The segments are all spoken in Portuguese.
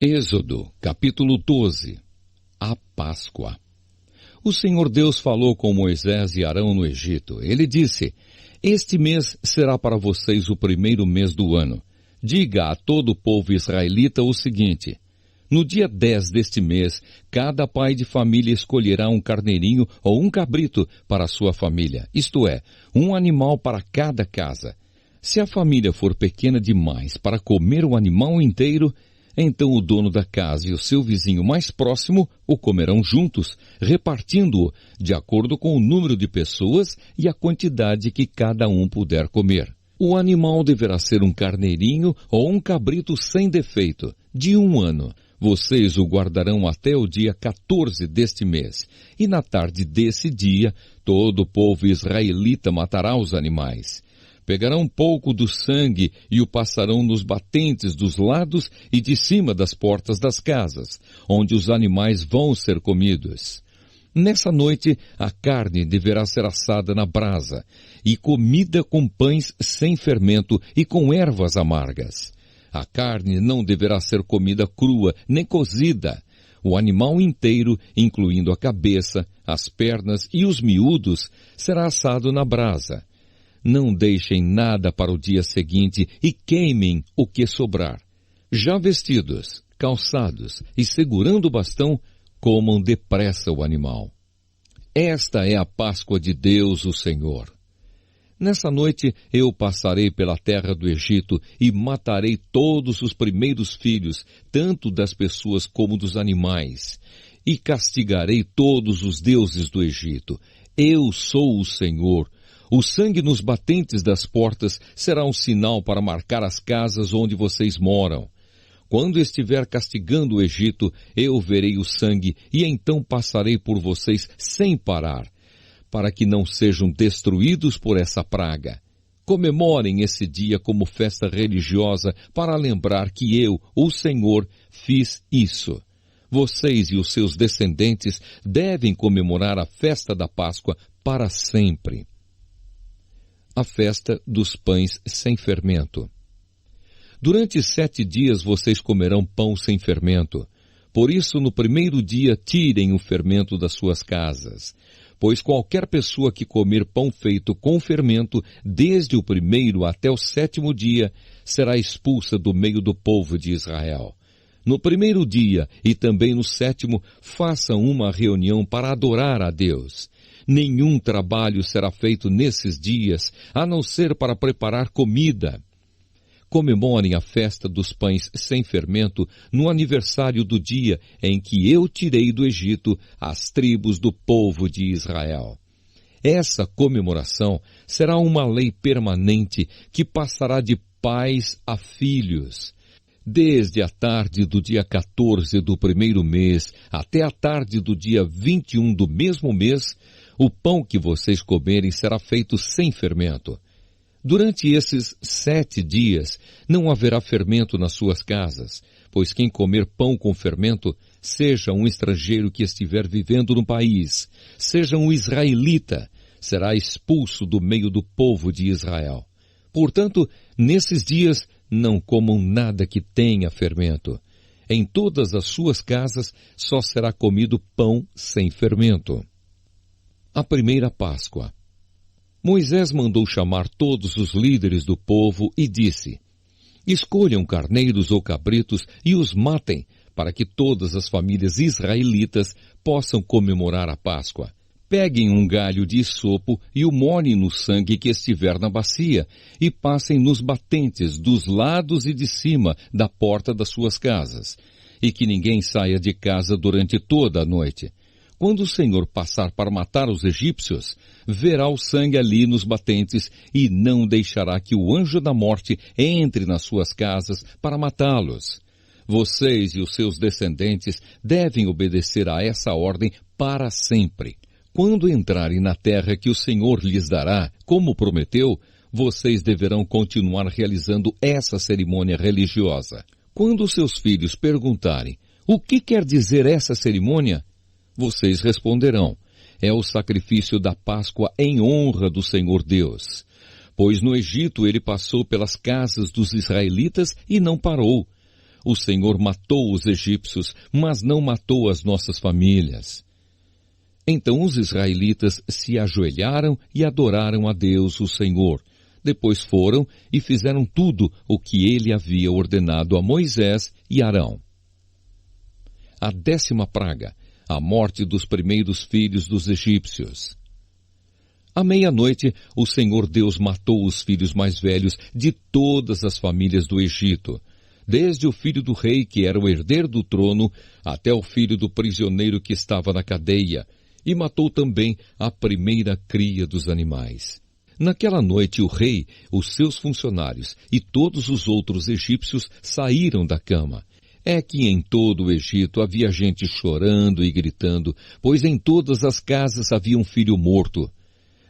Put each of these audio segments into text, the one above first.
Êxodo, capítulo 12. A Páscoa. O Senhor Deus falou com Moisés e Arão no Egito. Ele disse: Este mês será para vocês o primeiro mês do ano. Diga a todo o povo israelita o seguinte: no dia 10 deste mês, cada pai de família escolherá um carneirinho ou um cabrito para a sua família, isto é, um animal para cada casa. Se a família for pequena demais para comer o animal inteiro, então o dono da casa e o seu vizinho mais próximo o comerão juntos, repartindo-o de acordo com o número de pessoas e a quantidade que cada um puder comer. O animal deverá ser um carneirinho ou um cabrito sem defeito, de 1 ano. Vocês o guardarão até o dia 14 deste mês, e na tarde desse dia, todo o povo israelita matará os animais. Pegarão um pouco do sangue e o passarão nos batentes dos lados e de cima das portas das casas, onde os animais vão ser comidos. Nessa noite, a carne deverá ser assada na brasa e comida com pães sem fermento e com ervas amargas. A carne não deverá ser comida crua nem cozida. O animal inteiro, incluindo a cabeça, as pernas e os miúdos, será assado na brasa. Não deixem nada para o dia seguinte e queimem o que sobrar. Já vestidos, calçados e segurando o bastão, comam depressa o animal. Esta é a Páscoa de Deus, o Senhor. Nessa noite eu passarei pela terra do Egito e matarei todos os primeiros filhos, tanto das pessoas como dos animais, e castigarei todos os deuses do Egito. Eu sou o Senhor. O sangue nos batentes das portas será um sinal para marcar as casas onde vocês moram. Quando estiver castigando o Egito, eu verei o sangue e então passarei por vocês sem parar, para que não sejam destruídos por essa praga. Comemorem esse dia como festa religiosa para lembrar que eu, o Senhor, fiz isso. Vocês e os seus descendentes devem comemorar a festa da Páscoa para sempre. A festa dos pães sem fermento. Durante 7 dias vocês comerão pão sem fermento. Por isso, no primeiro dia, tirem o fermento das suas casas. Pois qualquer pessoa que comer pão feito com fermento, desde o primeiro até o 7º dia, será expulsa do meio do povo de Israel. No primeiro dia e também no 7º, façam uma reunião para adorar a Deus. Nenhum trabalho será feito nesses dias, a não ser para preparar comida. Comemorem a festa dos pães sem fermento no aniversário do dia em que eu tirei do Egito as tribos do povo de Israel. Essa comemoração será uma lei permanente que passará de pais a filhos. Desde a tarde do dia 14 do primeiro mês até a tarde do dia 21 do mesmo mês, o pão que vocês comerem será feito sem fermento. Durante esses 7 dias não haverá fermento nas suas casas, pois quem comer pão com fermento, seja um estrangeiro que estiver vivendo no país, seja um israelita, será expulso do meio do povo de Israel. Portanto, nesses dias não comam nada que tenha fermento. Em todas as suas casas só será comido pão sem fermento. A primeira Páscoa. Moisés mandou chamar todos os líderes do povo e disse: escolham carneiros ou cabritos e os matem, para que todas as famílias israelitas possam comemorar a Páscoa. Peguem um galho de isopo e o molhem no sangue que estiver na bacia, e passem nos batentes dos lados e de cima da porta das suas casas, e que ninguém saia de casa durante toda a noite. Quando o Senhor passar para matar os egípcios, verá o sangue ali nos batentes e não deixará que o anjo da morte entre nas suas casas para matá-los. Vocês e os seus descendentes devem obedecer a essa ordem para sempre. Quando entrarem na terra que o Senhor lhes dará, como prometeu, vocês deverão continuar realizando essa cerimônia religiosa. Quando seus filhos perguntarem: o que quer dizer essa cerimônia? Vocês responderão: é o sacrifício da Páscoa em honra do Senhor Deus. Pois no Egito ele passou pelas casas dos israelitas e não parou. O Senhor matou os egípcios, mas não matou as nossas famílias. Então os israelitas se ajoelharam e adoraram a Deus, o Senhor. Depois foram e fizeram tudo o que ele havia ordenado a Moisés e Arão. A 10ª praga, a morte dos primeiros filhos dos egípcios. À meia-noite, o Senhor Deus matou os filhos mais velhos de todas as famílias do Egito, desde o filho do rei, que era o herdeiro do trono, até o filho do prisioneiro que estava na cadeia, e matou também a primeira cria dos animais. Naquela noite o rei, os seus funcionários e todos os outros egípcios saíram da cama. É que em todo o Egito havia gente chorando e gritando, pois em todas as casas havia um filho morto.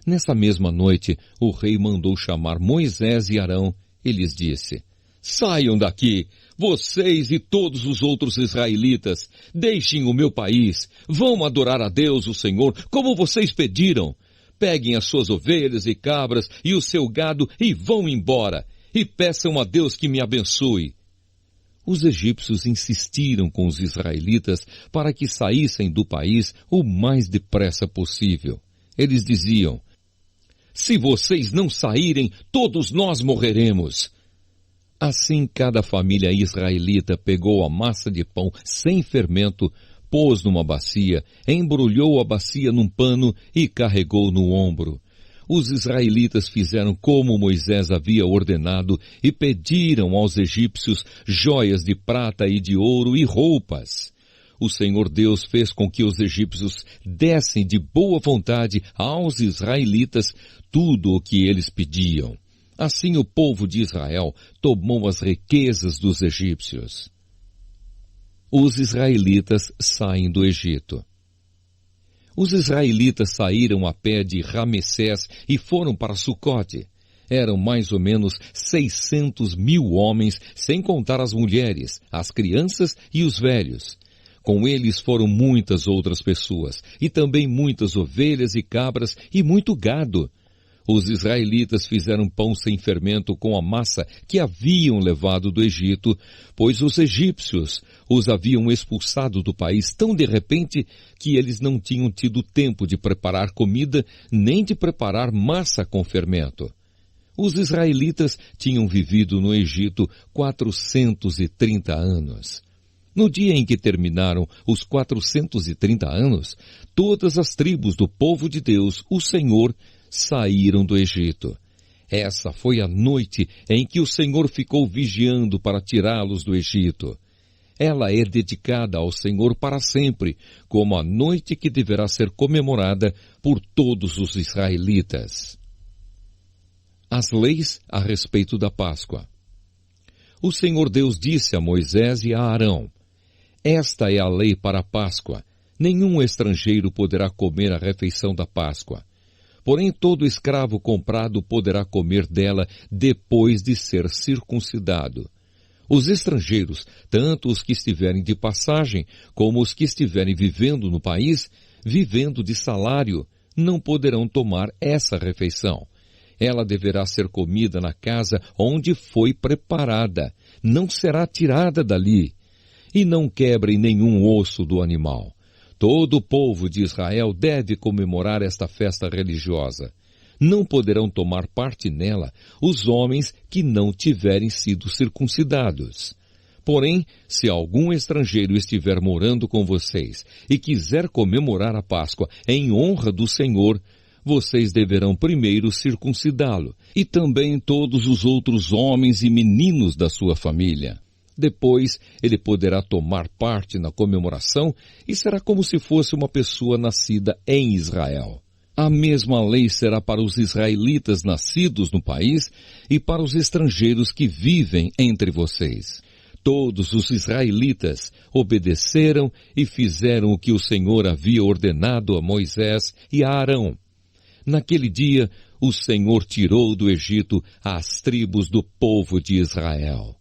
Nessa mesma noite, o rei mandou chamar Moisés e Arão e lhes disse: Saiam daqui, vocês e todos os outros israelitas, deixem o meu país, vão adorar a Deus, o Senhor, como vocês pediram. Peguem as suas ovelhas e cabras e o seu gado e vão embora, e peçam a Deus que me abençoe. Os egípcios insistiram com os israelitas para que saíssem do país o mais depressa possível. Eles diziam: Se vocês não saírem, todos nós morreremos. Assim cada família israelita pegou a massa de pão sem fermento, pôs numa bacia, embrulhou a bacia num pano e carregou no ombro. Os israelitas fizeram como Moisés havia ordenado e pediram aos egípcios joias de prata e de ouro e roupas. O Senhor Deus fez com que os egípcios dessem de boa vontade aos israelitas tudo o que eles pediam. Assim o povo de Israel tomou as riquezas dos egípcios. Os israelitas saem do Egito. Os israelitas saíram a pé de Ramessés e foram para Sucote. Eram mais ou menos 600.000 homens, sem contar as mulheres, as crianças e os velhos. Com eles foram muitas outras pessoas, e também muitas ovelhas e cabras e muito gado. Os israelitas fizeram pão sem fermento com a massa que haviam levado do Egito, pois os egípcios os haviam expulsado do país tão de repente que eles não tinham tido tempo de preparar comida nem de preparar massa com fermento. Os israelitas tinham vivido no Egito 430 anos. No dia em que terminaram os 430 anos, todas as tribos do povo de Deus, o Senhor, saíram do Egito. Essa foi a noite em que o Senhor ficou vigiando para tirá-los do Egito. Ela é dedicada ao Senhor para sempre, como a noite que deverá ser comemorada por todos os israelitas. As leis a respeito da Páscoa. O Senhor Deus disse a Moisés e a Arão: Esta é a lei para a Páscoa. Nenhum estrangeiro poderá comer a refeição da Páscoa. Porém, todo escravo comprado poderá comer dela depois de ser circuncidado. Os estrangeiros, tanto os que estiverem de passagem, como os que estiverem vivendo no país, vivendo de salário, não poderão tomar essa refeição. Ela deverá ser comida na casa onde foi preparada, não será tirada dali. E não quebrem nenhum osso do animal. Todo o povo de Israel deve comemorar esta festa religiosa. Não poderão tomar parte nela os homens que não tiverem sido circuncidados. Porém, se algum estrangeiro estiver morando com vocês e quiser comemorar a Páscoa em honra do Senhor, vocês deverão primeiro circuncidá-lo, e também todos os outros homens e meninos da sua família. Depois, ele poderá tomar parte na comemoração e será como se fosse uma pessoa nascida em Israel. A mesma lei será para os israelitas nascidos no país e para os estrangeiros que vivem entre vocês. Todos os israelitas obedeceram e fizeram o que o Senhor havia ordenado a Moisés e a Arão. Naquele dia, o Senhor tirou do Egito as tribos do povo de Israel.